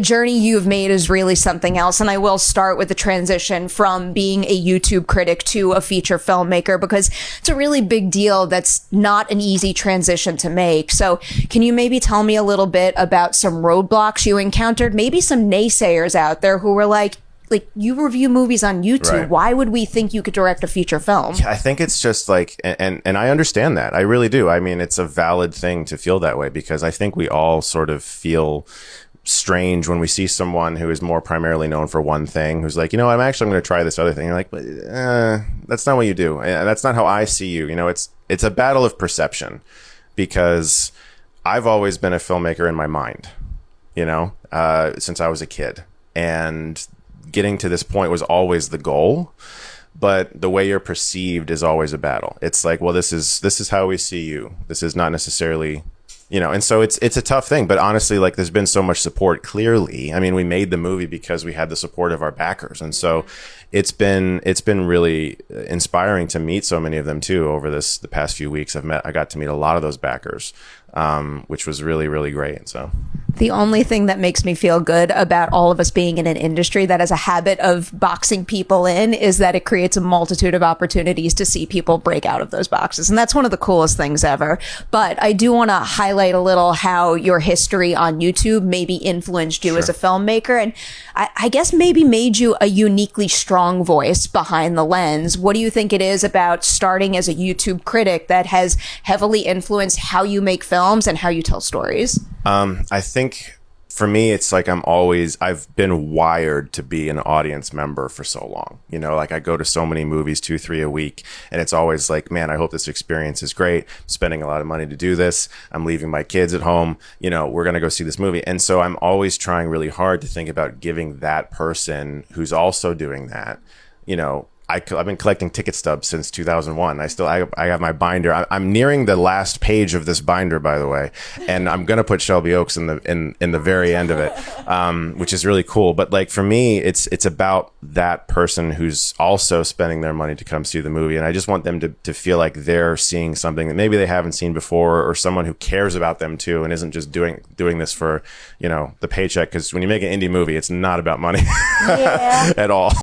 journey you've made is really something else. And I will start with the transition from being a YouTube critic to a feature filmmaker, because it's a really big deal. That's not an easy transition to make. So can you maybe tell me a little bit about some roadblocks you encountered, maybe some naysayers out there who were like, you review movies on YouTube. Right. Why would we think you could direct a feature film? I think it's just like, and I understand that. I really do. I mean, it's a valid thing to feel that way, because I think we all sort of feel strange when we see someone who is more primarily known for one thing, who's like, I'm going to try this other thing. You're like, but that's not what you do. And that's not how I see you. It's a battle of perception, because I've always been a filmmaker in my mind, since I was a kid. And getting to this point was always the goal, but the way you're perceived is always a battle. It's like, well, this is how we see you. This is not necessarily, and so it's a tough thing. But honestly, like, there's been so much support. Clearly, I mean, we made the movie because we had the support of our backers, and so it's been really inspiring to meet so many of them too over the past few weeks. I got to meet a lot of those backers, which was really, really great. So the only thing that makes me feel good about all of us being in an industry that has a habit of boxing people in is that it creates a multitude of opportunities to see people break out of those boxes. And that's one of the coolest things ever. But I do want to highlight a little how your history on YouTube maybe influenced you as a filmmaker. And I guess maybe made you a uniquely strong voice behind the lens. What do you think it is about starting as a YouTube critic that has heavily influenced how you make films and how you tell stories? I think for me, it's like I've been wired to be an audience member for so long. Like, I go to so many movies, 2-3 a week, and it's always like, man, I hope this experience is great. I'm spending a lot of money to do this. I'm leaving my kids at home. We're going to go see this movie. And so I'm always trying really hard to think about giving that person who's also doing that, I've been collecting ticket stubs since 2001. I have my binder. I'm nearing the last page of this binder, by the way, and I'm gonna put Shelby Oaks in the very end of it, which is really cool. But like, for me, it's about that person who's also spending their money to come see the movie, and I just want them to feel like they're seeing something that maybe they haven't seen before, or someone who cares about them too, and isn't just doing this for the paycheck. Because when you make an indie movie, it's not about money at all.